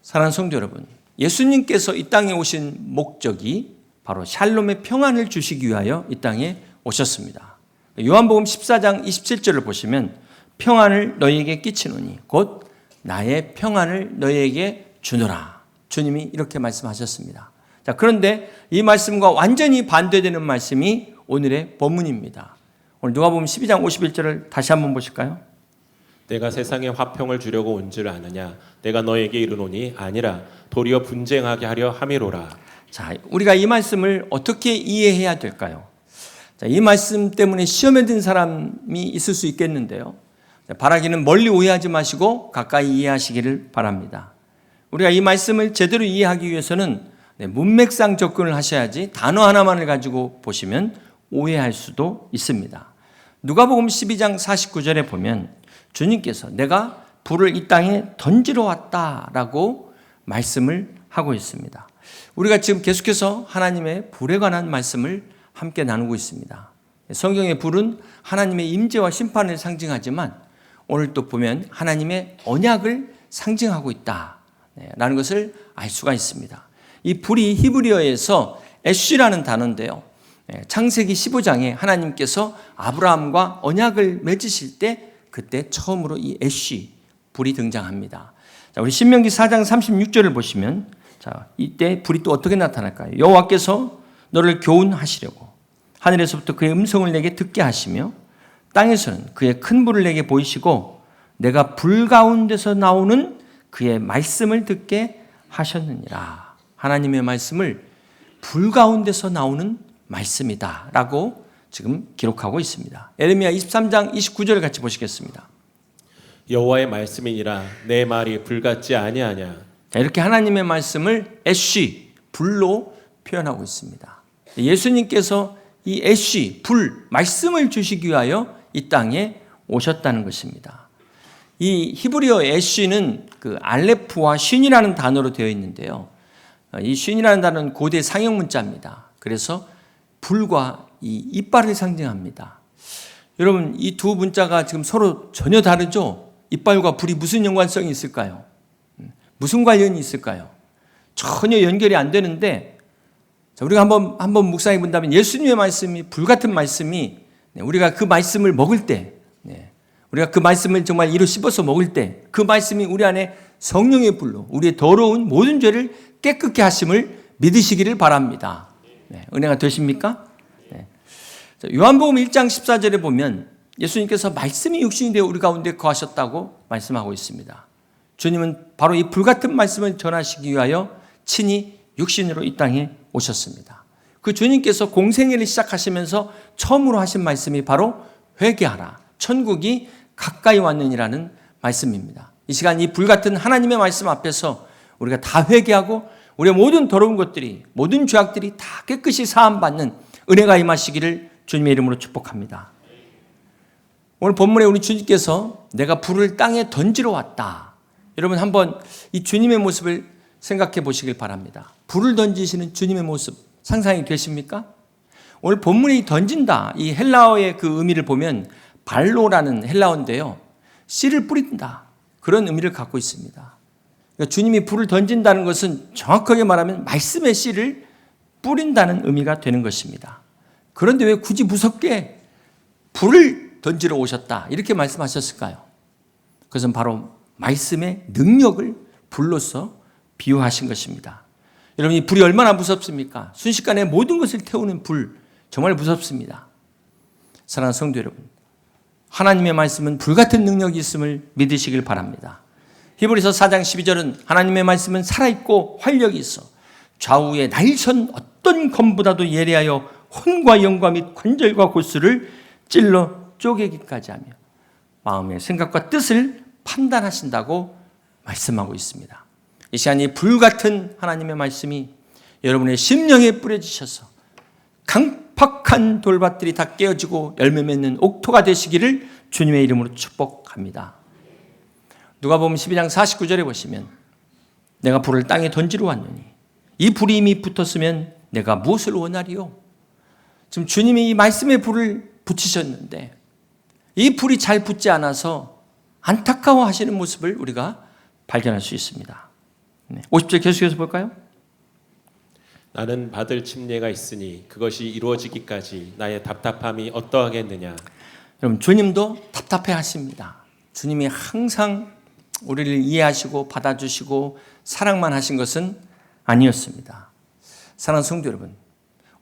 사랑하는 성도 여러분, 예수님께서 이 땅에 오신 목적이 바로 샬롬의 평안을 주시기 위하여 이 땅에 오셨습니다. 요한복음 14장 27절을 보시면 평안을 너희에게 끼치노니 곧 나의 평안을 너희에게 주노라. 주님이 이렇게 말씀하셨습니다. 자, 그런데 이 말씀과 완전히 반대되는 말씀이 오늘의 본문입니다. 오늘 누가복음 12장 51절을 다시 한번 보실까요? 내가 세상에 화평을 주려고 온 줄 아느냐 내가 너에게 이르노니 아니라 도리어 분쟁하게 하려 함이로라. 자, 우리가 이 말씀을 어떻게 이해해야 될까요? 자, 이 말씀 때문에 시험에 든 사람이 있을 수 있겠는데요. 바라기는 멀리 오해하지 마시고 가까이 이해하시기를 바랍니다. 우리가 이 말씀을 제대로 이해하기 위해서는 문맥상 접근을 하셔야지 단어 하나만을 가지고 보시면 오해할 수도 있습니다. 누가복음 12장 49절에 보면 주님께서 내가 불을 이 땅에 던지러 왔다라고 말씀을 하고 있습니다. 우리가 지금 계속해서 하나님의 불에 관한 말씀을 함께 나누고 있습니다. 성경의 불은 하나님의 임재와 심판을 상징하지만 오늘 또 보면 하나님의 언약을 상징하고 있다라는 것을 알 수가 있습니다. 이 불이 히브리어에서 애쉬라는 단어인데요. 창세기 15장에 하나님께서 아브라함과 언약을 맺으실 때 그때 처음으로 이 애쉬 불이 등장합니다. 자, 우리 신명기 4장 36절을 보시면 자, 이때 불이 또 어떻게 나타날까요? 여호와께서 너를 교훈하시려고 하늘에서부터 그의 음성을 내게 듣게 하시며 땅에서는 그의 큰 불을 내게 보이시고 내가 불 가운데서 나오는 그의 말씀을 듣게 하셨느니라. 하나님의 말씀을 불 가운데서 나오는 말씀이다 라고 지금 기록하고 있습니다. 에레미야 23장 29절을 같이 보시겠습니다. 여호와의 말씀이니라 내 말이 불같지 아니하냐. 자, 이렇게 하나님의 말씀을 애쉬 불로 표현하고 있습니다. 예수님께서 이 애쉬 불 말씀을 주시기 위하여 이 땅에 오셨다는 것입니다. 이 히브리어 애쉬는 그 알레프와 쉰이라는 단어로 되어 있는데요. 이 쉰이라는 단어는 고대 상형 문자입니다. 그래서 불과 이 이빨을 상징합니다. 여러분, 이 두 문자가 지금 서로 전혀 다르죠? 이빨과 불이 무슨 연관성이 있을까요? 무슨 관련이 있을까요? 전혀 연결이 안 되는데, 자, 우리가 한번 묵상해 본다면 예수님의 말씀이 불같은 말씀이 우리가 그 말씀을 먹을 때, 우리가 그 말씀을 정말 이로 씹어서 먹을 때 그 말씀이 우리 안에 성령의 불로 우리의 더러운 모든 죄를 깨끗게 하심을 믿으시기를 바랍니다. 은혜가 되십니까? 요한복음 1장 14절에 보면 예수님께서 말씀이 육신이 되어 우리 가운데 거하셨다고 말씀하고 있습니다. 주님은 바로 이 불같은 말씀을 전하시기 위하여 친히 육신으로 이 땅에 오셨습니다. 그 주님께서 공생애를 시작하시면서 처음으로 하신 말씀이 바로 회개하라, 천국이 가까이 왔느니라는 말씀입니다. 이 시간 이 불같은 하나님의 말씀 앞에서 우리가 다 회개하고 우리의 모든 더러운 것들이, 모든 죄악들이 다 깨끗이 사함받는 은혜가 임하시기를 주님의 이름으로 축복합니다. 오늘 본문에 우리 주님께서 내가 불을 땅에 던지러 왔다. 여러분 한번 이 주님의 모습을 생각해 보시길 바랍니다. 불을 던지시는 주님의 모습 상상이 되십니까? 오늘 본문에 이 던진다, 이 헬라어의 그 의미를 보면 발로라는 헬라어인데요. 씨를 뿌린다. 그런 의미를 갖고 있습니다. 그러니까 주님이 불을 던진다는 것은 정확하게 말하면 말씀의 씨를 뿌린다는 의미가 되는 것입니다. 그런데 왜 굳이 무섭게 불을 던지러 오셨다 이렇게 말씀하셨을까요? 그것은 바로 말씀의 능력을 불로서 비유하신 것입니다. 여러분, 이 불이 얼마나 무섭습니까? 순식간에 모든 것을 태우는 불, 정말 무섭습니다. 사랑하는 성도 여러분, 하나님의 말씀은 불같은 능력이 있음을 믿으시길 바랍니다. 히브리서 4장 12절은 하나님의 말씀은 살아있고 활력이 있어 좌우에 날선 어떤 검보다도 예리하여 혼과 영과 및 관절과 골수를 찔러 쪼개기까지 하며 마음의 생각과 뜻을 판단하신다고 말씀하고 있습니다. 이 시간 이 불같은 하나님의 말씀이 여러분의 심령에 뿌려지셔서 강팍한 돌밭들이 다 깨어지고 열매 맺는 옥토가 되시기를 주님의 이름으로 축복합니다. 누가복음 12장 49절에 보시면 내가 불을 땅에 던지러 왔노니 이 불이 이미 붙었으면 내가 무엇을 원하리요? 지금 주님이 이 말씀의 불을 붙이셨는데 이 불이 잘 붙지 않아서 안타까워하시는 모습을 우리가 발견할 수 있습니다. 50절 계속해서 볼까요? 나는 받을 침례가 있으니 그것이 이루어지기까지 나의 답답함이 어떠하겠느냐. 여러분, 주님도 답답해 하십니다. 주님이 항상 우리를 이해하시고 받아주시고 사랑만 하신 것은 아니었습니다. 사랑하는 성도 여러분,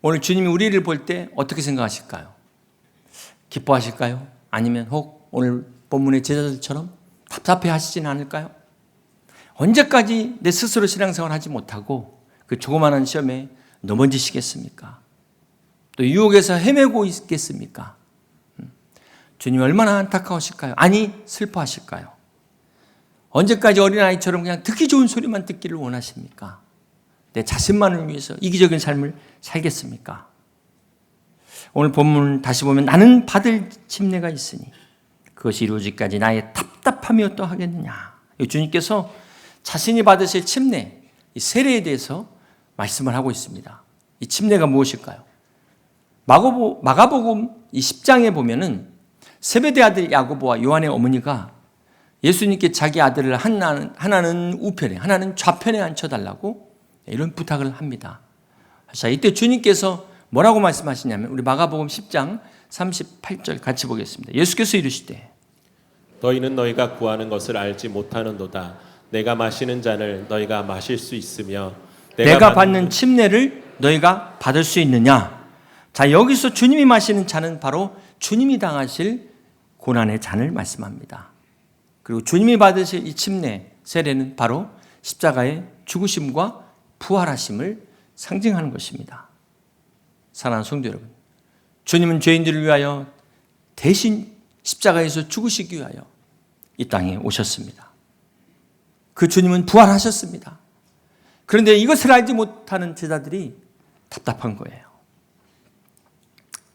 오늘 주님이 우리를 볼 때 어떻게 생각하실까요? 기뻐하실까요? 아니면 혹 오늘 본문의 제자들처럼 답답해 하시진 않을까요? 언제까지 내 스스로 신앙생활 하지 못하고 그 조그마한 시험에 넘어지시겠습니까? 또 유혹에서 헤매고 있겠습니까? 주님이 얼마나 안타까우실까요? 아니, 슬퍼하실까요? 언제까지 어린아이처럼 그냥 듣기 좋은 소리만 듣기를 원하십니까? 내 자신만을 위해서 이기적인 삶을 살겠습니까? 오늘 본문 다시 보면 나는 받을 침례가 있으니 그것이 이루어지기까지 나의 답답함이 어떠하겠느냐. 주님께서 자신이 받으실 침례, 이 세례에 대해서 말씀을 하고 있습니다. 이 침례가 무엇일까요? 마가복음 이 10장에 보면은 세베대 아들 야고보와 요한의 어머니가 예수님께 자기 아들을 하나는 우편에 하나는 좌편에 앉혀달라고 이런 부탁을 합니다. 자, 이때 주님께서 뭐라고 말씀하시냐면 우리 마가복음 10장 38절 같이 보겠습니다. 예수께서 이르시되 너희는 너희가 구하는 것을 알지 못하는도다. 내가 마시는 잔을 너희가 마실 수 있으며 내가 받는 침례를 너희가 받을 수 있느냐. 자, 여기서 주님이 마시는 잔은 바로 주님이 당하실 고난의 잔을 말씀합니다. 그리고 주님이 받으실 이 침례, 세례는 바로 십자가의 죽으심과 부활하심을 상징하는 것입니다. 사랑하는 성도 여러분, 주님은 죄인들을 위하여 대신 십자가에서 죽으시기 위하여 이 땅에 오셨습니다. 그 주님은 부활하셨습니다. 그런데 이것을 알지 못하는 제자들이 답답한 거예요.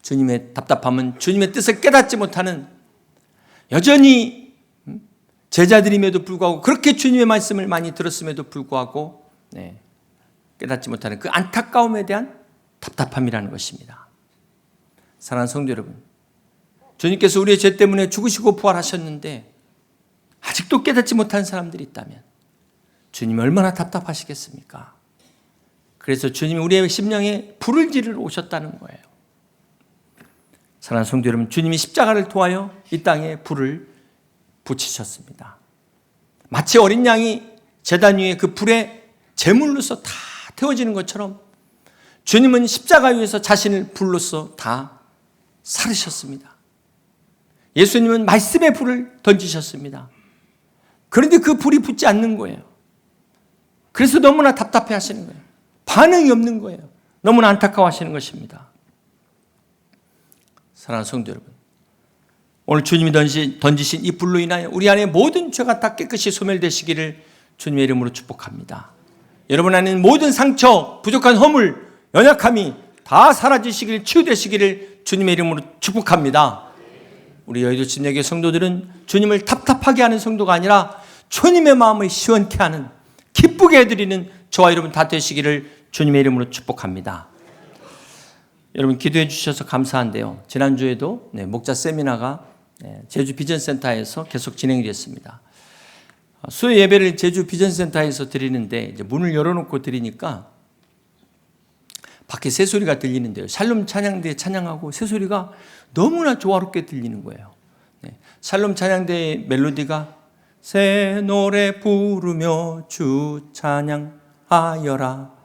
주님의 답답함은 주님의 뜻을 깨닫지 못하는 여전히 제자들임에도 불구하고 그렇게 주님의 말씀을 많이 들었음에도 불구하고 깨닫지 못하는 그 안타까움에 대한 답답함이라는 것입니다. 사랑하는 성도 여러분, 주님께서 우리의 죄 때문에 죽으시고 부활하셨는데 아직도 깨닫지 못한 사람들이 있다면 주님이 얼마나 답답하시겠습니까? 그래서 주님이 우리의 심령에 불을 지르러 오셨다는 거예요. 사랑하는 성도 여러분, 주님이 십자가를 통하여 이 땅에 불을 붙이셨습니다. 마치 어린 양이 제단 위에 그 불에 제물로서 다 태워지는 것처럼 주님은 십자가 위에서 자신을 불로서 다 사르셨습니다. 예수님은 말씀의 불을 던지셨습니다. 그런데 그 불이 붙지 않는 거예요. 그래서 너무나 답답해 하시는 거예요. 반응이 없는 거예요. 너무나 안타까워 하시는 것입니다. 사랑하는 성도 여러분, 오늘 주님이 던지신 이 불로 인하여 우리 안에 모든 죄가 다 깨끗이 소멸되시기를 주님의 이름으로 축복합니다. 여러분 안에는 모든 상처, 부족한 허물, 연약함이 다 사라지시기를, 치유되시기를 주님의 이름으로 축복합니다. 우리 여의도 침례교회 성도들은 주님을 답답하게 하는 성도가 아니라 주님의 마음을 시원케 하는, 기쁘게 해드리는 저와 여러분 다 되시기를 주님의 이름으로 축복합니다. 여러분 기도해 주셔서 감사한데요. 지난주에도 목자 세미나가 제주 비전센터에서 계속 진행이 됐습니다. 수요 예배를 제주 비전센터에서 드리는데 이제 문을 열어놓고 드리니까 밖에 새소리가 들리는데요. 샬롬 찬양대 찬양하고 새소리가 너무나 조화롭게 들리는 거예요. 샬롬 찬양대의 멜로디가 새 노래 부르며 주 찬양하여라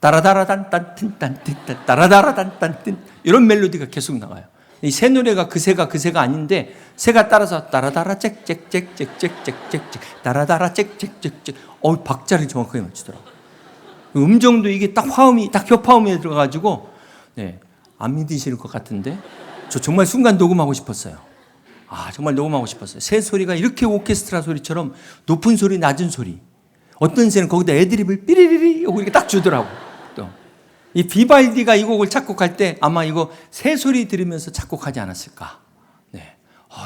따라다라단딴딴딴딴 따라다라단딴딴 이런 멜로디가 계속 나와요. 이 새 노래가 그 새가 아닌데 새가 따라서 따라다라 짹짹짹짹짹짹짹 따라다라 짹짹짹짹 박자를 정확하게 맞추더라고요. 음정도 이게 딱 화음이 딱 협화음에 들어가지고 안 믿으실 것 같은데 저 정말 순간 녹음하고 싶었어요. 정말 녹음하고 싶었어요. 새 소리가 이렇게 오케스트라 소리처럼 높은 소리, 낮은 소리. 어떤 새는 거기다 애드립을 삐리리리 하고 이렇게 딱 주더라고. 또 이 비발디가 이 곡을 작곡할 때 아마 이거 새 소리 들으면서 작곡하지 않았을까.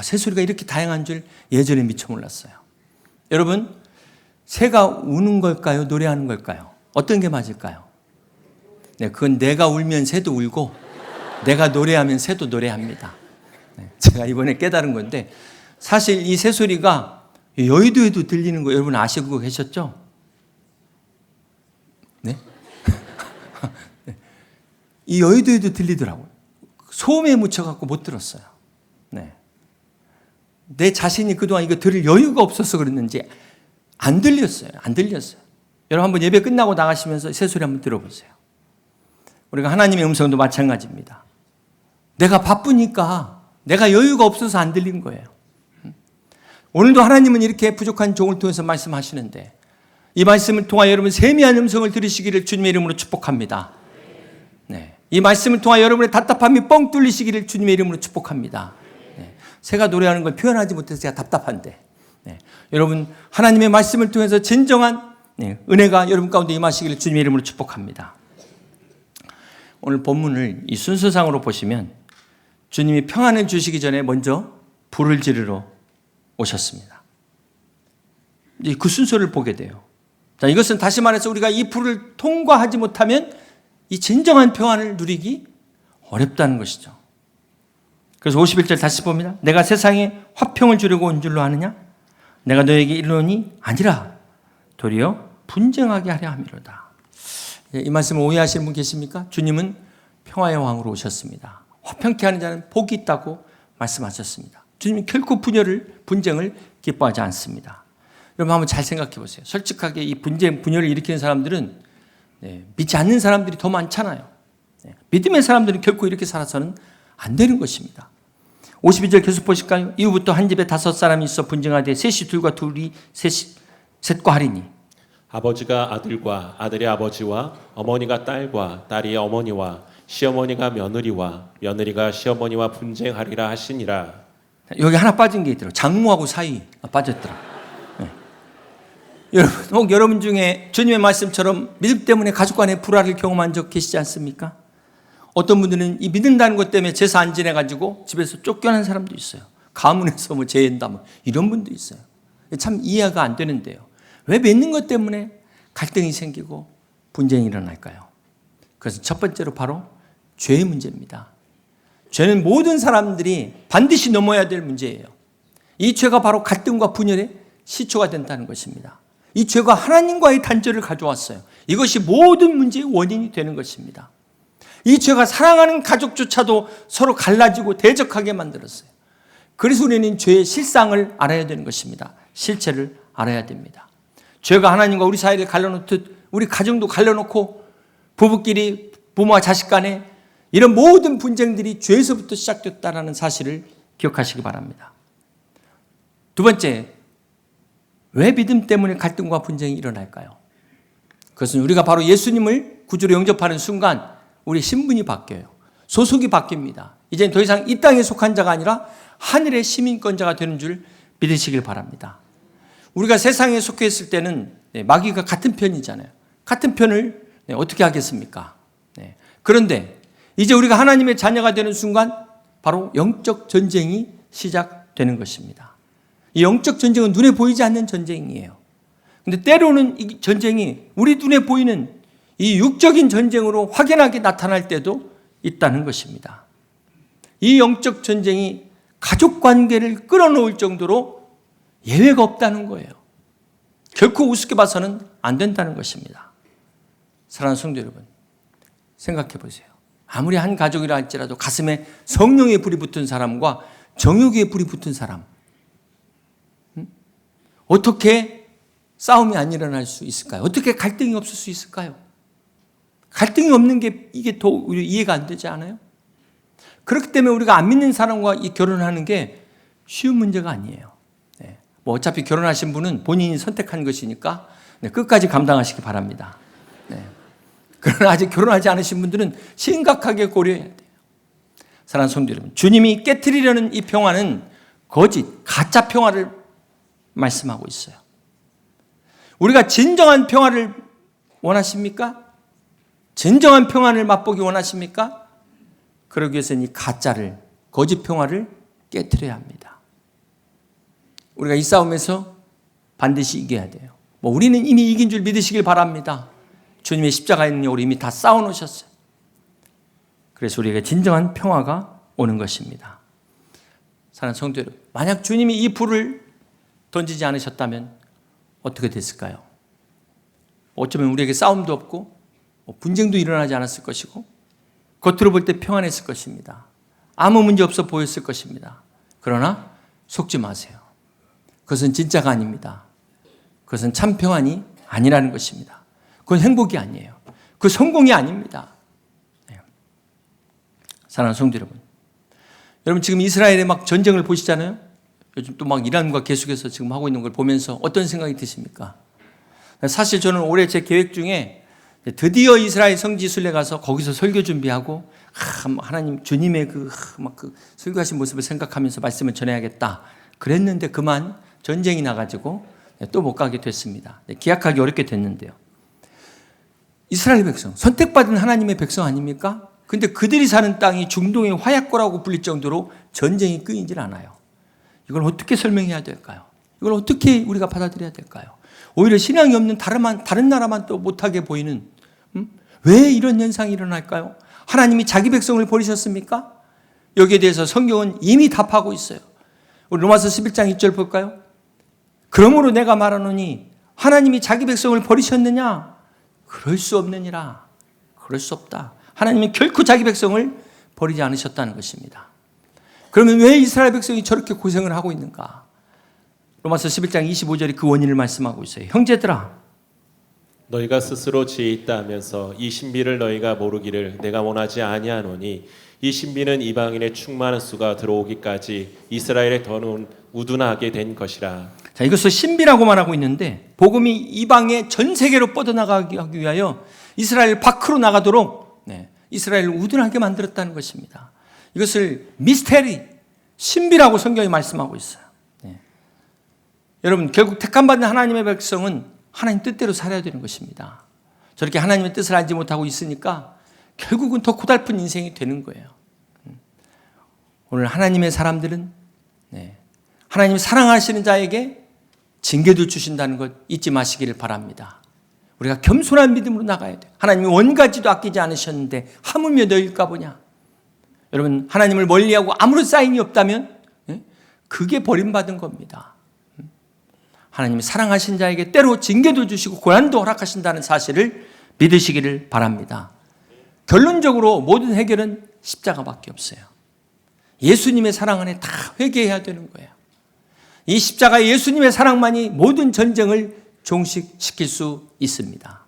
새 소리가 이렇게 다양한 줄 예전에 미처 몰랐어요. 여러분, 새가 우는 걸까요? 노래하는 걸까요? 어떤 게 맞을까요? 그건 내가 울면 새도 울고 내가 노래하면 새도 노래합니다. 제가 이번에 깨달은 건데 사실 이 새소리가 여의도에도 들리는 거 여러분 아시고 계셨죠? 네? 이 여의도에도 들리더라고요. 소음에 묻혀갖고 못 들었어요. 네. 내 자신이 그동안 이거 들을 여유가 없어서 그랬는지 안 들렸어요. 안 들렸어요. 여러분 한번 예배 끝나고 나가시면서 새소리 한번 들어보세요. 우리가 하나님의 음성도 마찬가지입니다. 내가 바쁘니까 내가 여유가 없어서 안 들린 거예요. 오늘도 하나님은 이렇게 부족한 종을 통해서 말씀하시는데 이 말씀을 통하여 여러분 세미한 음성을 들으시기를 주님의 이름으로 축복합니다. 네. 이 말씀을 통하여 여러분의 답답함이 뻥 뚫리시기를 주님의 이름으로 축복합니다. 네. 새가 노래하는 걸 표현하지 못해서 제가 답답한데 네. 여러분 하나님의 말씀을 통해서 진정한 은혜가 여러분 가운데 임하시기를 주님의 이름으로 축복합니다. 오늘 본문을 이 순서상으로 보시면 주님이 평안을 주시기 전에 먼저 불을 지르러 오셨습니다. 그 순서를 보게 돼요. 자, 이것은 다시 말해서 우리가 이 불을 통과하지 못하면 이 진정한 평안을 누리기 어렵다는 것이죠. 그래서 51절 다시 봅니다. 내가 세상에 화평을 주려고 온 줄로 아느냐? 내가 너에게 이르노니 아니라 도리어 분쟁하게 하려 함이로다. 이 말씀을 오해하시는 분 계십니까? 주님은 평화의 왕으로 오셨습니다. 화평케 하는 자는 복이 있다고 말씀하셨습니다. 주님은 결코 분쟁을 기뻐하지 않습니다. 여러분 한번 잘 생각해 보세요. 솔직하게 이 분열을 일으키는 사람들은 믿지 않는 사람들이 더 많잖아요. 믿음의 사람들은 결코 이렇게 살아서는 안 되는 것입니다. 52절 계속 보실까요? 이후부터 한 집에 5사람이 있어 분쟁하되 셋이 둘과 둘이 셋과 하리니 아버지가 아들과 아들의 아버지와 어머니가 딸과 딸이 어머니와 시어머니가 며느리와 며느리가 시어머니와 분쟁하리라 하시니라. 여기 하나 빠진 게 있더라고요. 장모하고 사이 빠졌더라. 네. 여러분, 혹 여러분 중에 주님의 말씀처럼 믿음 때문에 가족 간의 불화를 경험한 적 계시지 않습니까? 어떤 분들은 이 믿는다는 것 때문에 제사 안 지내가지고 집에서 쫓겨난 사람도 있어요. 가문에서 뭐 죄인다 뭐 이런 분도 있어요. 참 이해가 안 되는데요. 왜 믿는 것 때문에 갈등이 생기고 분쟁이 일어날까요? 그래서 첫 번째로 바로 죄의 문제입니다. 죄는 모든 사람들이 반드시 넘어야 될 문제예요. 이 죄가 바로 갈등과 분열의 시초가 된다는 것입니다. 이 죄가 하나님과의 단절을 가져왔어요. 이것이 모든 문제의 원인이 되는 것입니다. 이 죄가 사랑하는 가족조차도 서로 갈라지고 대적하게 만들었어요. 그래서 우리는 죄의 실상을 알아야 되는 것입니다. 실체를 알아야 됩니다. 죄가 하나님과 우리 사이를 갈라놓듯 우리 가정도 갈라놓고 부부끼리 부모와 자식 간에 이런 모든 분쟁들이 죄에서부터 시작됐다는 사실을 기억하시기 바랍니다. 두 번째, 왜 믿음 때문에 갈등과 분쟁이 일어날까요? 그것은 우리가 바로 예수님을 구주로 영접하는 순간 우리 신분이 바뀌어요. 소속이 바뀝니다. 이제는 더 이상 이 땅에 속한 자가 아니라 하늘의 시민권자가 되는 줄 믿으시길 바랍니다. 우리가 세상에 속해 있을 때는 마귀가 같은 편이잖아요. 같은 편을 어떻게 하겠습니까? 그런데 이제 우리가 하나님의 자녀가 되는 순간 바로 영적 전쟁이 시작되는 것입니다. 이 영적 전쟁은 눈에 보이지 않는 전쟁이에요. 근데 때로는 이 전쟁이 우리 눈에 보이는 이 육적인 전쟁으로 확연하게 나타날 때도 있다는 것입니다. 이 영적 전쟁이 가족 관계를 끌어놓을 정도로 예외가 없다는 거예요. 결코 우습게 봐서는 안 된다는 것입니다. 사랑하는 성도 여러분, 생각해 보세요. 아무리 한 가족이라 할지라도 가슴에 성령의 불이 붙은 사람과 정욕의 불이 붙은 사람, 어떻게 싸움이 안 일어날 수 있을까요? 어떻게 갈등이 없을 수 있을까요? 갈등이 없는 게 이게 더 이해가 안 되지 않아요? 그렇기 때문에 우리가 안 믿는 사람과 결혼하는 게 쉬운 문제가 아니에요. 뭐 어차피 결혼하신 분은 본인이 선택한 것이니까 끝까지 감당하시기 바랍니다. 그러나 아직 결혼하지 않으신 분들은 심각하게 고려해야 돼요. 사랑하는 성도 여러분, 주님이 깨트리려는 이 평화는 거짓, 가짜 평화를 말씀하고 있어요. 우리가 진정한 평화를 원하십니까? 진정한 평안을 맛보기 원하십니까? 그러기 위해서는 이 가짜를, 거짓 평화를 깨트려야 합니다. 우리가 이 싸움에서 반드시 이겨야 돼요. 뭐 우리는 이미 이긴 줄 믿으시길 바랍니다. 주님의 십자가의 능력으로 이미 다 싸워놓으셨어요. 그래서 우리에게 진정한 평화가 오는 것입니다. 사랑하는 성도 여러분, 만약 주님이 이 불을 던지지 않으셨다면 어떻게 됐을까요? 어쩌면 우리에게 싸움도 없고 분쟁도 일어나지 않았을 것이고 겉으로 볼 때 평안했을 것입니다. 아무 문제 없어 보였을 것입니다. 그러나 속지 마세요. 그것은 진짜가 아닙니다. 그것은 참 평안이 아니라는 것입니다. 그건 행복이 아니에요. 그 성공이 아닙니다. 네. 사랑하는 성도 여러분, 여러분 지금 이스라엘의 막 전쟁을 보시잖아요. 요즘 또 막 이란과 계속해서 지금 하고 있는 걸 보면서 어떤 생각이 드십니까? 사실 저는 올해 제 계획 중에 드디어 이스라엘 성지순례 가서 거기서 설교 준비하고 하나님 주님의 그 설교하신 모습을 생각하면서 말씀을 전해야겠다 그랬는데 그만 전쟁이 나가지고 또 못 가게 됐습니다. 기약하기 어렵게 됐는데요. 이스라엘 백성, 선택받은 하나님의 백성 아닙니까? 근데 그들이 사는 땅이 중동의 화약고라고 불릴 정도로 전쟁이 끊이질 않아요. 이걸 어떻게 설명해야 될까요? 이걸 어떻게 우리가 받아들여야 될까요? 오히려 신앙이 없는 다른 나라만 또 못하게 보이는, 왜 이런 현상이 일어날까요? 하나님이 자기 백성을 버리셨습니까? 여기에 대해서 성경은 이미 답하고 있어요. 우리 로마서 11장 2절 볼까요? 그러므로 내가 말하노니 하나님이 자기 백성을 버리셨느냐? 그럴 수 없느니라. 그럴 수 없다. 하나님이 결코 자기 백성을 버리지 않으셨다는 것입니다. 그러면 왜 이스라엘 백성이 저렇게 고생을 하고 있는가? 로마서 11장 25절이 그 원인을 말씀하고 있어요. 형제들아, 너희가 스스로 지혜 있다 하면서 이 신비를 너희가 모르기를 내가 원하지 아니하노니 이 신비는 이방인의 충만한 수가 들어오기까지 이스라엘에 더는 우둔하게 된 것이라. 자, 이것을 신비라고 말하고 있는데 복음이 이방의 전 세계로 뻗어나가기 위하여 이스라엘 밖으로 나가도록 이스라엘을 우둔하게 만들었다는 것입니다. 이것을 미스테리, 신비라고 성경이 말씀하고 있어요. 여러분, 결국 택함받은 하나님의 백성은 하나님 뜻대로 살아야 되는 것입니다. 저렇게 하나님의 뜻을 알지 못하고 있으니까 결국은 더 고달픈 인생이 되는 거예요. 오늘 하나님의 사람들은 하나님 사랑하시는 자에게 징계도 주신다는 것 잊지 마시기를 바랍니다. 우리가 겸손한 믿음으로 나가야 돼요. 하나님이 원가지도 아끼지 않으셨는데 하물며 너희일까 보냐. 여러분, 하나님을 멀리하고 아무런 사인이 없다면 그게 버림받은 겁니다. 하나님이 사랑하신 자에게 때로 징계도 주시고 고난도 허락하신다는 사실을 믿으시기를 바랍니다. 결론적으로 모든 해결은 십자가밖에 없어요. 예수님의 사랑 안에 다 회개해야 되는 거예요. 이 십자가 예수님의 사랑만이 모든 전쟁을 종식시킬 수 있습니다.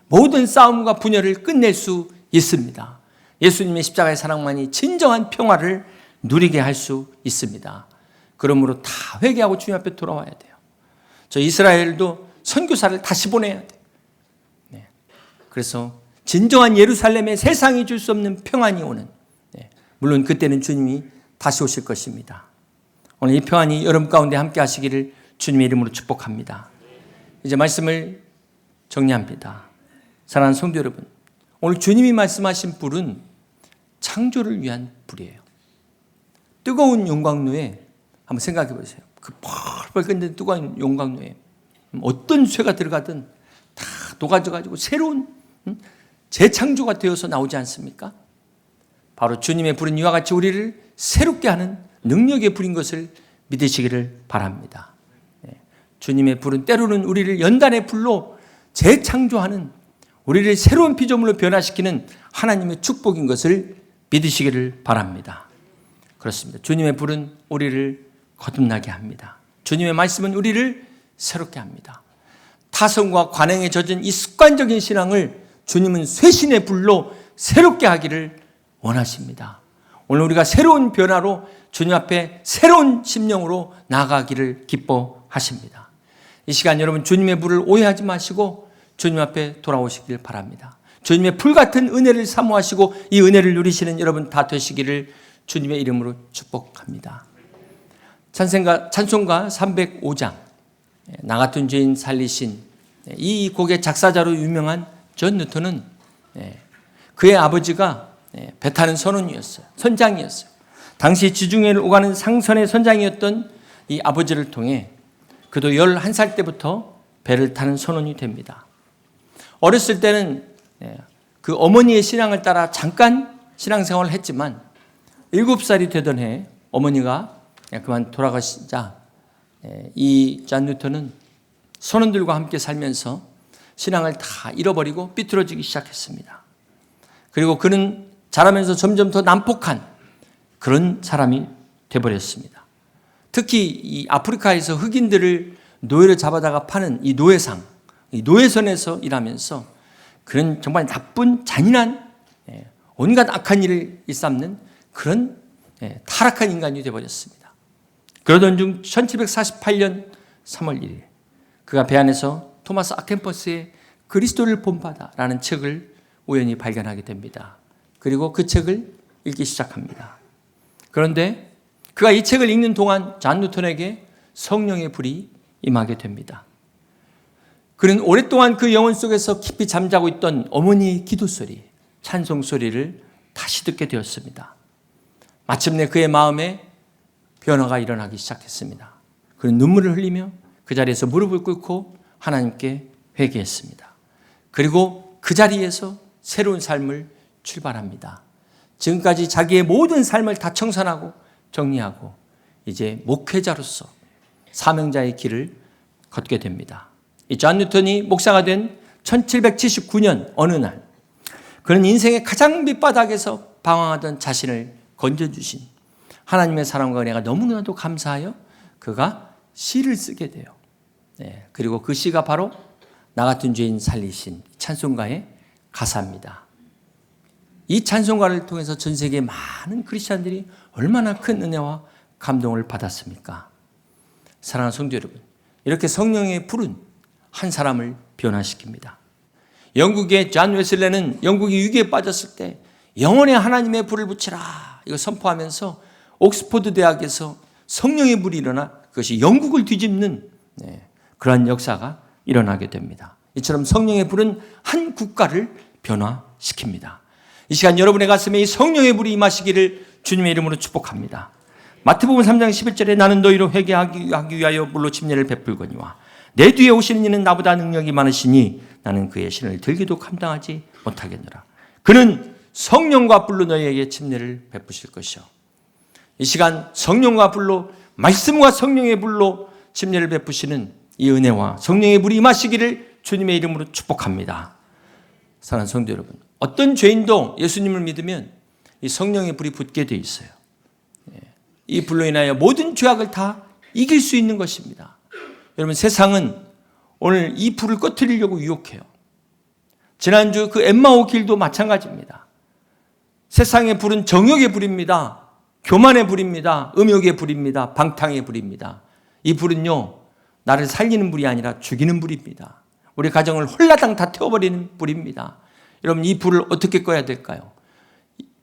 모든 싸움과 분열을 끝낼 수 있습니다. 예수님의 십자가의 사랑만이 진정한 평화를 누리게 할 수 있습니다. 그러므로 다 회개하고 주님 앞에 돌아와야 돼요. 저 이스라엘도 선교사를 다시 보내야 돼요. 그래서 진정한 예루살렘에 세상이 줄 수 없는 평안이 오는, 물론 그때는 주님이 다시 오실 것입니다. 오늘 이 평안이 여러분 가운데 함께 하시기를 주님의 이름으로 축복합니다. 이제 말씀을 정리합니다. 사랑하는 성도 여러분, 오늘 주님이 말씀하신 불은 창조를 위한 불이에요. 뜨거운 용광로에 한번 생각해 보세요. 그 펄펄 끓는 뜨거운 용광로에 어떤 쇠가 들어가든 다 녹아져가지고 새로운 재창조가 되어서 나오지 않습니까? 바로 주님의 불은 이와 같이 우리를 새롭게 하는 능력의 불인 것을 믿으시기를 바랍니다. 주님의 불은 때로는 우리를 연단의 불로 재창조하는, 우리를 새로운 피조물로 변화시키는 하나님의 축복인 것을 믿으시기를 바랍니다. 그렇습니다. 주님의 불은 우리를 거듭나게 합니다. 주님의 말씀은 우리를 새롭게 합니다. 타성과 관행에 젖은 이 습관적인 신앙을 주님은 쇄신의 불로 새롭게 하기를 원하십니다. 오늘 우리가 새로운 변화로 주님 앞에 새로운 심령으로 나아가기를 기뻐하십니다. 이 시간 여러분 주님의 불을 오해하지 마시고 주님 앞에 돌아오시길 바랍니다. 주님의 불 같은 은혜를 사모하시고 이 은혜를 누리시는 여러분 다 되시기를 주님의 이름으로 축복합니다. 찬송가 305장 나 같은 죄인 살리신 이 곡의 작사자로 유명한 존 뉴턴은 그의 아버지가 배 타는 선장이었어요. 당시 지중해를 오가는 상선의 선장이었던 이 아버지를 통해 그도 11살 때부터 배를 타는 선원이 됩니다. 어렸을 때는 그 어머니의 신앙을 따라 잠깐 신앙생활을 했지만 7살이 되던 해 어머니가 그만 돌아가시자 이 존 뉴턴은 선원들과 함께 살면서 신앙을 다 잃어버리고 삐뚤어지기 시작했습니다. 그리고 그는 자라면서 점점 더 난폭한 그런 사람이 되어버렸습니다. 특히 이 아프리카에서 흑인들을 노예로 잡아다가 파는 이 노예상, 이 노예선에서 일하면서 그런 정말 나쁜 잔인한 온갖 악한 일을 일삼는 그런 타락한 인간이 되어버렸습니다. 그러던 중 1748년 3월 1일 그가 배 안에서 토마스 아켄퍼스의 그리스도를 본받아라는 책을 우연히 발견하게 됩니다. 그리고 그 책을 읽기 시작합니다. 그런데 그가 이 책을 읽는 동안 존 뉴턴에게 성령의 불이 임하게 됩니다. 그는 오랫동안 그 영혼 속에서 깊이 잠자고 있던 어머니의 기도 소리, 찬송 소리를 다시 듣게 되었습니다. 마침내 그의 마음에 변화가 일어나기 시작했습니다. 그는 눈물을 흘리며 그 자리에서 무릎을 꿇고 하나님께 회개했습니다. 그리고 그 자리에서 새로운 삶을 출발합니다. 지금까지 자기의 모든 삶을 다 청산하고 정리하고 이제 목회자로서 사명자의 길을 걷게 됩니다. 이 존 뉴턴이 목사가 된 1779년 어느 날 그는 인생의 가장 밑바닥에서 방황하던 자신을 건져주신 하나님의 사랑과 은혜가 너무나도 감사하여 그가 시를 쓰게 돼요. 그리고 그 시가 바로 나 같은 죄인 살리신 찬송가의 가사입니다. 이 찬송가를 통해서 전 세계 많은 크리스찬들이 얼마나 큰 은혜와 감동을 받았습니까? 사랑하는 성도 여러분, 이렇게 성령의 불은 한 사람을 변화시킵니다. 영국의 존 웨슬레는 영국이 위기에 빠졌을 때 영원히 하나님의 불을 붙이라 이거 선포하면서 옥스퍼드 대학에서 성령의 불이 일어나 그것이 영국을 뒤집는 그러한 역사가 일어나게 됩니다. 이처럼 성령의 불은 한 국가를 변화시킵니다. 이 시간 여러분의 가슴에 이 성령의 불이 임하시기를 주님의 이름으로 축복합니다. 마태복음 3장 11절에 나는 너희로 회개하기 위하여 불로 침례를 베풀거니와 내 뒤에 오시는 이는 나보다 능력이 많으시니 나는 그의 신을 들기도 감당하지 못하겠노라. 그는 성령과 불로 너희에게 침례를 베푸실 것이요. 이 시간 성령과 불로 말씀과 성령의 불로 침례를 베푸시는 이 은혜와 성령의 불이 임하시기를 주님의 이름으로 축복합니다. 사랑하는 성도 여러분, 어떤 죄인도 예수님을 믿으면 이 성령의 불이 붙게 돼 있어요. 이 불로 인하여 모든 죄악을 다 이길 수 있는 것입니다. 여러분, 세상은 오늘 이 불을 꺼뜨리려고 유혹해요. 지난주 그 엠마오 길도 마찬가지입니다. 세상의 불은 정욕의 불입니다. 교만의 불입니다. 음욕의 불입니다. 방탕의 불입니다. 이 불은요, 나를 살리는 불이 아니라 죽이는 불입니다. 우리 가정을 홀라당 다 태워버리는 불입니다. 여러분, 이 불을 어떻게 꺼야 될까요?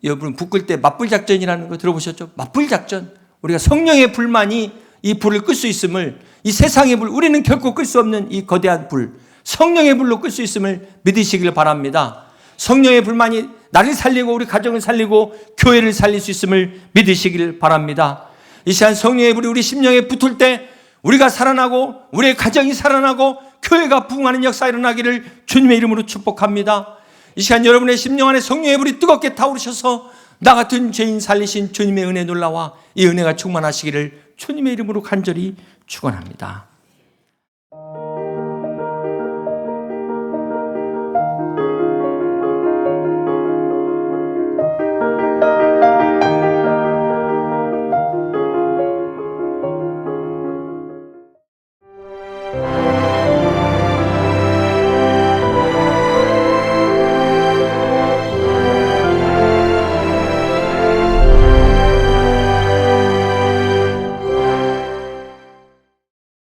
여러분, 불 끌 때 맞불 작전이라는 거 들어보셨죠? 맞불 작전. 우리가 성령의 불만이 이 불을 끌 수 있음을, 이 세상의 불, 우리는 결코 끌 수 없는 이 거대한 불, 성령의 불로 끌 수 있음을 믿으시길 바랍니다. 성령의 불만이 나를 살리고 우리 가정을 살리고 교회를 살릴 수 있음을 믿으시길 바랍니다. 이 시간 성령의 불이 우리 심령에 붙을 때 우리가 살아나고 우리의 가정이 살아나고 교회가 부흥하는 역사가 일어나기를 주님의 이름으로 축복합니다. 이 시간 여러분의 심령 안에 성령의 불이 뜨겁게 타오르셔서 나 같은 죄인 살리신 주님의 은혜 놀라와 이 은혜가 충만하시기를 주님의 이름으로 간절히 축원합니다.